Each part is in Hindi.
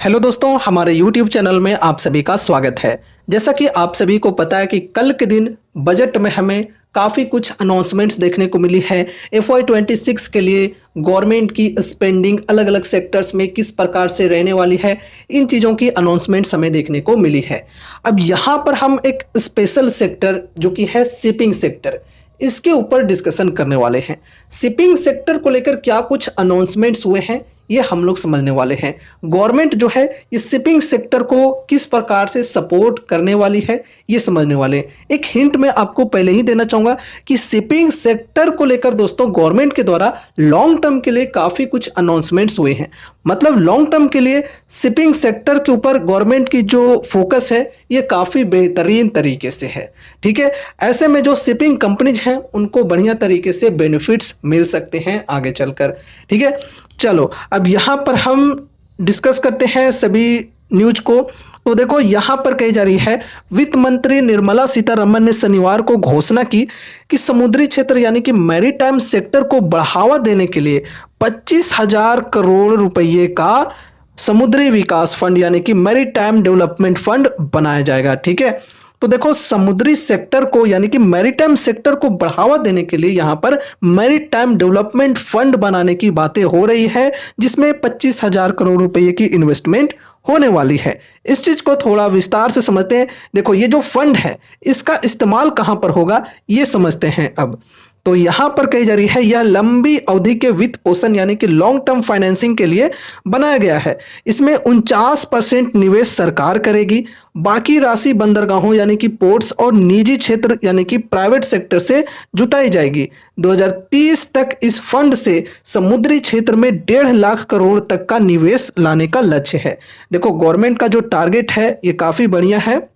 हेलो दोस्तों, हमारे YouTube चैनल में आप सभी का स्वागत है। जैसा कि आप सभी को पता है कि कल के दिन बजट में हमें काफ़ी कुछ अनाउंसमेंट्स देखने को मिली है। FY26 के लिए गवर्नमेंट की स्पेंडिंग अलग अलग सेक्टर्स में किस प्रकार से रहने वाली है, इन चीज़ों की अनाउंसमेंट्स हमें देखने को मिली है। अब यहाँ पर हम एक स्पेशल सेक्टर जो कि है शिपिंग सेक्टर, इसके ऊपर डिस्कशन करने वाले हैं। शिपिंग सेक्टर को लेकर क्या कुछ अनाउंसमेंट्स हुए हैं ये हम लोग समझने वाले हैं। गवर्नमेंट जो है इस शिपिंग सेक्टर को किस प्रकार से सपोर्ट करने वाली है ये समझने वाले हैं। एक हिंट मैं आपको पहले ही देना चाहूँगा कि शिपिंग सेक्टर को लेकर दोस्तों गवर्नमेंट के द्वारा लॉन्ग टर्म के लिए काफ़ी कुछ अनाउंसमेंट्स हुए हैं। मतलब लॉन्ग टर्म के लिए शिपिंग सेक्टर के ऊपर गवर्नमेंट की जो फोकस है ये काफ़ी बेहतरीन तरीके से है। ठीक है, ऐसे में जो शिपिंग कंपनीज हैं उनको बढ़िया तरीके से बेनिफिट्स मिल सकते हैं आगे चलकर। ठीक है, चलो अब यहाँ पर हम डिस्कस करते हैं सभी न्यूज को। तो देखो यहाँ पर कही जा रही है, वित्त मंत्री निर्मला सीतारमण ने शनिवार को घोषणा की कि समुद्री क्षेत्र यानी कि मैरीटाइम सेक्टर को बढ़ावा देने के लिए 25,000 करोड़ रुपये का समुद्री विकास फंड यानी कि मैरीटाइम डेवलपमेंट फंड बनाया जाएगा। ठीक है, तो देखो समुद्री सेक्टर को यानी कि मैरीटाइम सेक्टर को बढ़ावा देने के लिए यहाँ पर मैरीटाइम डेवलपमेंट फंड बनाने की बातें हो रही है, जिसमें 25,000 करोड़ रुपए की इन्वेस्टमेंट होने वाली है। इस चीज़ को थोड़ा विस्तार से समझते हैं। देखो ये जो फंड है इसका इस्तेमाल कहाँ पर होगा ये समझते हैं। अब तो यहाँ पर कही जा रही है यह लंबी अवधि के वित्त पोषण यानी कि लॉन्ग टर्म फाइनेंसिंग के लिए बनाया गया है। इसमें 49% निवेश सरकार करेगी, बाकी राशि बंदरगाहों यानी कि पोर्ट्स और निजी क्षेत्र यानी कि प्राइवेट सेक्टर से जुटाई जाएगी। 2030 तक इस फंड से समुद्री क्षेत्र में 1.5 लाख करोड़ तक का निवेश लाने का लक्ष्य है। देखो गवर्नमेंट का जो टारगेट है ये काफ़ी बढ़िया है।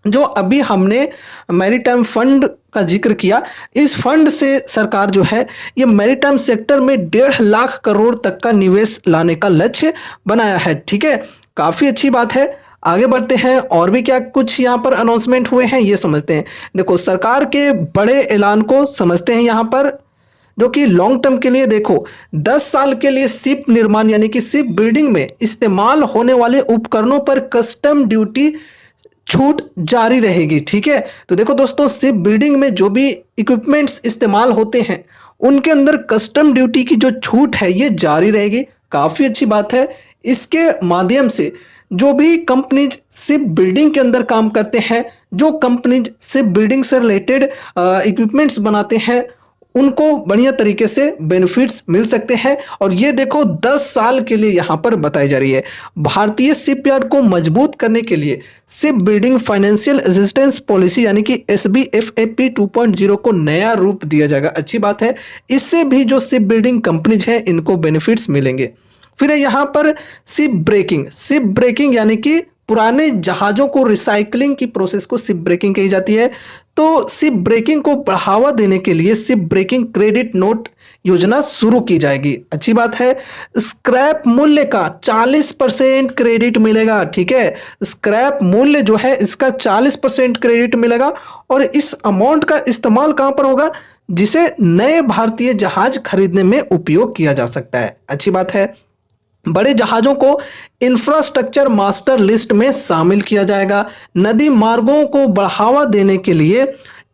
जो अभी हमने मैरीटाइम फंड का जिक्र किया, इस फंड से सरकार जो है ये मैरीटाइम सेक्टर में 1.5 लाख करोड़ तक का निवेश लाने का लक्ष्य बनाया है। ठीक है, काफ़ी अच्छी बात है। आगे बढ़ते हैं, और भी क्या कुछ यहाँ पर अनाउंसमेंट हुए हैं ये समझते हैं। देखो सरकार के बड़े ऐलान को समझते हैं यहाँ पर, जो कि लॉन्ग टर्म के लिए देखो 10 साल के लिए शिप निर्माण यानी कि शिप बिल्डिंग में इस्तेमाल होने वाले उपकरणों पर कस्टम ड्यूटी छूट जारी रहेगी। ठीक है, तो देखो दोस्तों शिप बिल्डिंग में जो भी इक्विपमेंट्स इस्तेमाल होते हैं उनके अंदर कस्टम ड्यूटी की जो छूट है ये जारी रहेगी। काफ़ी अच्छी बात है। इसके माध्यम से जो भी कंपनीज शिप बिल्डिंग के अंदर काम करते हैं, जो कंपनीज शिप बिल्डिंग से रिलेटेड इक्विपमेंट्स बनाते हैं, उनको बढ़िया तरीके से बेनिफिट्स मिल सकते हैं। और ये देखो 10 साल के लिए यहाँ पर बताई जा रही है। भारतीय शिपयार्ड को मजबूत करने के लिए ship building financial assistance policy यानी कि SBFAP 2.0 को नया रूप दिया जाएगा। अच्छी बात है, इससे भी जो शिप बिल्डिंग कंपनीज हैं इनको बेनिफिट्स मिलेंगे। फिर यहाँ पर शिप ब्रेकिंग यानी कि पुराने जहाज़ों को रिसाइकलिंग की प्रोसेस को शिप ब्रेकिंग कही जाती है। तो शिप ब्रेकिंग को बढ़ावा देने के लिए शिप ब्रेकिंग क्रेडिट नोट योजना शुरू की जाएगी। अच्छी बात है। स्क्रैप मूल्य का 40% क्रेडिट मिलेगा। ठीक है, स्क्रैप मूल्य जो है इसका 40% क्रेडिट मिलेगा और इस अमाउंट का इस्तेमाल कहाँ पर होगा, जिसे नए भारतीय जहाज खरीदने में उपयोग किया जा सकता है। अच्छी बात है। बड़े जहाज़ों को इंफ्रास्ट्रक्चर मास्टर लिस्ट में शामिल किया जाएगा। नदी मार्गों को बढ़ावा देने के लिए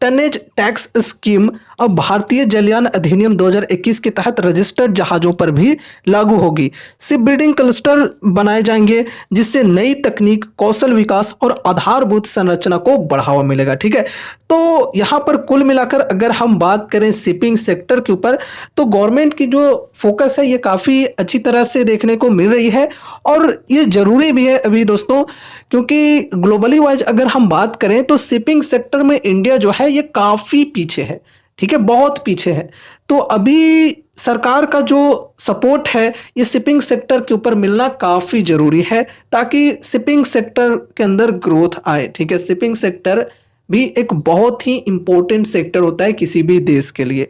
टनेज टैक्स स्कीम अब भारतीय जलयान अधिनियम 2021 के तहत रजिस्टर्ड जहाज़ों पर भी लागू होगी। शिप बिल्डिंग क्लस्टर बनाए जाएंगे जिससे नई तकनीक, कौशल विकास और आधारभूत संरचना को बढ़ावा मिलेगा। ठीक है, तो यहाँ पर कुल मिलाकर अगर हम बात करें शिपिंग सेक्टर के ऊपर, तो गवर्नमेंट की जो फोकस है ये काफ़ी अच्छी तरह से देखने को मिल रही है। और ये ज़रूरी भी है अभी दोस्तों, क्योंकि ग्लोबली वाइज अगर हम बात करें तो शिपिंग सेक्टर में इंडिया जो है ये काफ़ी पीछे है। ठीक है, बहुत पीछे है। तो अभी सरकार का जो सपोर्ट है ये शिपिंग सेक्टर के ऊपर मिलना काफ़ी ज़रूरी है, ताकि शिपिंग सेक्टर के अंदर ग्रोथ आए। ठीक है, शिपिंग सेक्टर भी एक बहुत ही इम्पोर्टेंट सेक्टर होता है किसी भी देश के लिए।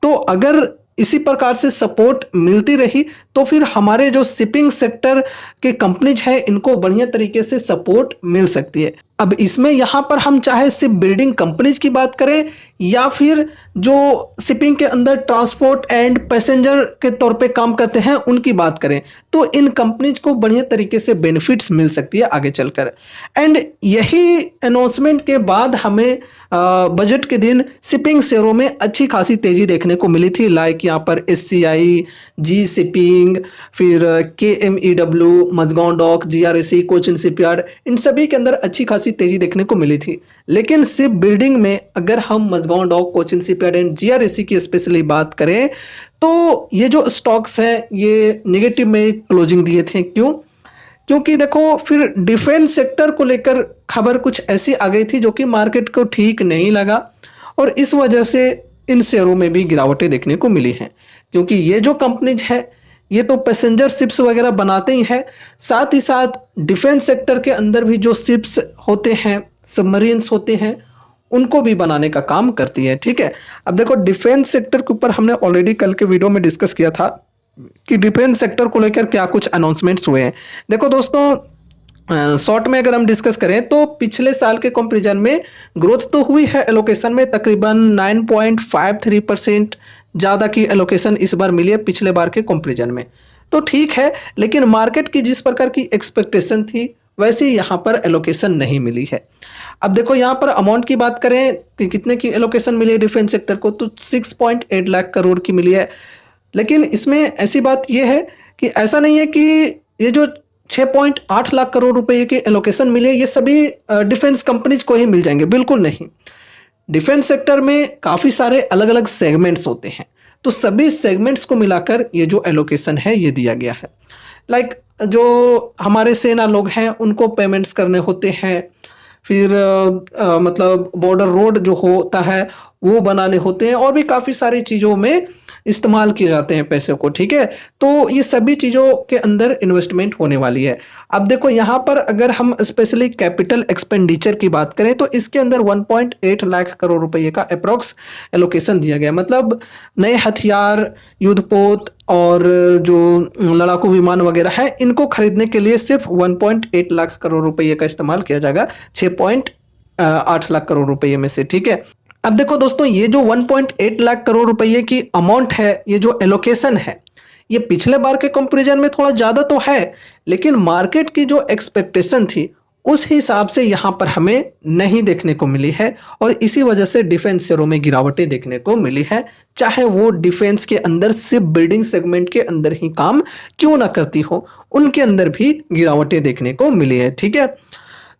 तो अगर इसी प्रकार से सपोर्ट मिलती रही तो फिर हमारे जो शिपिंग सेक्टर के कंपनीज हैं इनको बढ़िया तरीके से सपोर्ट मिल सकती है। अब इसमें यहाँ पर हम चाहे सिर्फ बिल्डिंग कंपनीज की बात करें या फिर जो शिपिंग के अंदर ट्रांसपोर्ट एंड पैसेंजर के तौर पे काम करते हैं उनकी बात करें, तो इन कंपनीज को बढ़िया तरीके से बेनिफिट्स मिल सकती है आगे चलकर। एंड यही अनाउंसमेंट के बाद हमें बजट के दिन शिपिंग शेयरों में अच्छी खासी तेज़ी देखने को मिली थी। लाइक यहाँ पर SCI, जी शिपिंग, फिर KMEW, Mazagaon dock, GRSC, Cochin shipyard, इन सभी के अंदर अच्छी खासी तेज़ी देखने को मिली थी। लेकिन सिर्फ बिल्डिंग में अगर हम Mazagaon dock, Cochin shipyard and GRSC की स्पेशली बात करें तो ये जो स्टॉक्स हैं ये नेगेटिव में क्लोजिंग दिए थे। क्यों? क्योंकि देखो फिर डिफेंस सेक्टर को लेकर खबर कुछ ऐसी आ गई थी जो कि मार्केट को ठीक नहीं लगा और इस वजह से इन शेयरों में भी गिरावटें देखने को मिली हैं। क्योंकि ये जो कंपनीज है ये तो पैसेंजर शिप्स वगैरह बनाते ही हैं, साथ ही साथ डिफेंस सेक्टर के अंदर भी जो शिप्स होते हैं, सबमरीन्स होते हैं, उनको भी बनाने का काम करती है। ठीक है, अब देखो डिफेंस सेक्टर के ऊपर हमने ऑलरेडी कल के वीडियो में डिस्कस किया था कि डिफेंस सेक्टर को लेकर क्या कुछ अनाउंसमेंट्स हुए हैं। देखो दोस्तों, शॉर्ट में अगर हम डिस्कस करें तो पिछले साल के कंपैरिजन में ग्रोथ तो हुई है एलोकेशन में, तकरीबन 9.53% ज़्यादा की एलोकेशन इस बार मिली है पिछले बार के कंपैरिजन में। तो ठीक है, लेकिन मार्केट की जिस प्रकार की एक्सपेक्टेशन थी वैसे यहाँ पर एलोकेशन नहीं मिली है। अब देखो यहाँ पर अमाउंट की बात करें कि कितने की एलोकेशन मिली है डिफेंस सेक्टर को, तो 6.8 लाख करोड़ की मिली है। लेकिन इसमें ऐसी बात यह है कि ऐसा नहीं है कि ये जो 6.8 लाख करोड़ रुपए के एलोकेशन मिले ये सभी डिफेंस कंपनीज को ही मिल जाएंगे, बिल्कुल नहीं। डिफेंस सेक्टर में काफ़ी सारे अलग अलग सेगमेंट्स होते हैं, तो सभी सेगमेंट्स को मिलाकर ये जो एलोकेशन है ये दिया गया है। लाइक जो हमारे सेना लोग हैं उनको पेमेंट्स करने होते हैं, फिर मतलब बॉर्डर रोड जो होता है वो बनाने होते हैं और भी काफ़ी सारी चीज़ों में इस्तेमाल किए जाते हैं पैसे को। ठीक है, तो ये सभी चीज़ों के अंदर इन्वेस्टमेंट होने वाली है। अब देखो यहाँ पर अगर हम स्पेशली कैपिटल एक्सपेंडिचर की बात करें तो इसके अंदर 1.8 लाख करोड़ रुपए का अप्रॉक्स एलोकेशन दिया गया। मतलब नए हथियार, युद्धपोत और जो लड़ाकू विमान वगैरह हैं इनको खरीदने के लिए सिर्फ 1.8 लाख करोड़ रुपए का इस्तेमाल किया जाएगा 6.8 लाख करोड़ रुपए में से। ठीक है, अब देखो दोस्तों, ये जो 1.8 लाख करोड़ रुपए की अमाउंट है, ये जो एलोकेशन है, ये पिछले बार के कंपैरिजन में थोड़ा ज़्यादा तो है, लेकिन मार्केट की जो एक्सपेक्टेशन थी उस हिसाब से यहाँ पर हमें नहीं देखने को मिली है और इसी वजह से डिफेंस शेयरों में गिरावटें देखने को मिली है, चाहे वो डिफेंस के अंदर सिर्फ बिल्डिंग सेगमेंट के अंदर ही काम क्यों ना करती हो, उनके अंदर भी गिरावटें देखने को मिली है। ठीक है,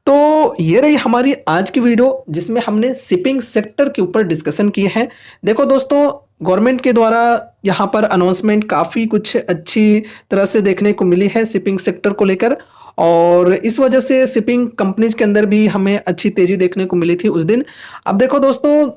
तो ये रही हमारी आज की वीडियो जिसमें हमने शिपिंग सेक्टर के ऊपर डिस्कशन किए हैं। देखो दोस्तों, गवर्नमेंट के द्वारा यहाँ पर अनाउंसमेंट काफ़ी कुछ अच्छी तरह से देखने को मिली है शिपिंग सेक्टर को लेकर और इस वजह से शिपिंग कंपनीज के अंदर भी हमें अच्छी तेज़ी देखने को मिली थी उस दिन। अब देखो दोस्तों,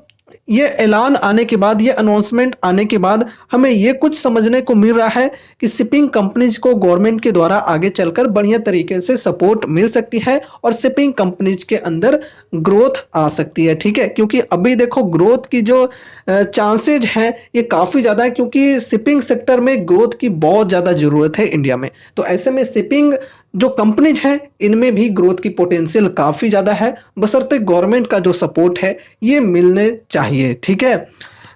ये ऐलान आने के बाद, ये अनाउंसमेंट आने के बाद हमें ये कुछ समझने को मिल रहा है कि शिपिंग कंपनीज को गवर्नमेंट के द्वारा आगे चलकर बढ़िया तरीके से सपोर्ट मिल सकती है और शिपिंग कंपनीज के अंदर ग्रोथ आ सकती है। ठीक है, क्योंकि अभी देखो ग्रोथ की जो चांसेज हैं ये काफ़ी ज़्यादा है, क्योंकि शिपिंग सेक्टर में ग्रोथ की बहुत ज़्यादा ज़रूरत है इंडिया में। तो ऐसे में शिपिंग जो कंपनीज हैं इनमें भी ग्रोथ की पोटेंशियल काफ़ी ज़्यादा है, बशर्ते गवर्नमेंट का जो सपोर्ट है ये मिलने चाहिए। ठीक है,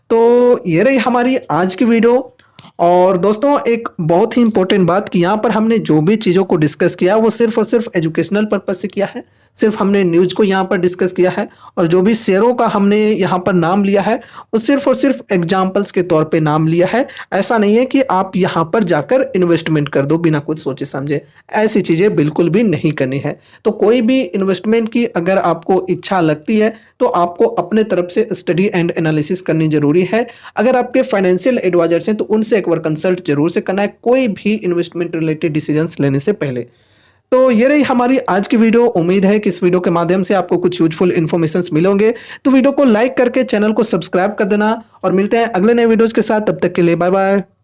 तो ये रही हमारी आज की वीडियो। और दोस्तों, एक बहुत ही इंपॉर्टेंट बात कि यहाँ पर हमने जो भी चीज़ों को डिस्कस किया वो सिर्फ और सिर्फ एजुकेशनल पर्पज से किया है, सिर्फ हमने न्यूज़ को यहाँ पर डिस्कस किया है और जो भी शेयरों का हमने यहाँ पर नाम लिया है वो सिर्फ और सिर्फ एग्जाम्पल्स के तौर पे नाम लिया है। ऐसा नहीं है कि आप यहाँ पर जाकर इन्वेस्टमेंट कर दो बिना कुछ सोचे समझे, ऐसी चीज़ें बिल्कुल भी नहीं करनी है। तो कोई भी इन्वेस्टमेंट की अगर आपको इच्छा लगती है तो आपको अपने तरफ से स्टडी एंड एनालिसिस करनी जरूरी है। अगर आपके फाइनेंशियल एडवाइजर्स हैं तो उनसे एक बार कंसल्ट जरूर से करना है कोई भी इन्वेस्टमेंट रिलेटेड डिसीजंस लेने से पहले। तो ये रही हमारी आज की वीडियो। उम्मीद है कि इस वीडियो के माध्यम से आपको कुछ यूजफुल इन्फॉर्मेशंस मिलेंगे। तो वीडियो को लाइक करके चैनल को सब्सक्राइब कर देना और मिलते हैं अगले नए वीडियोज के साथ। तब तक के लिए बाय बाय।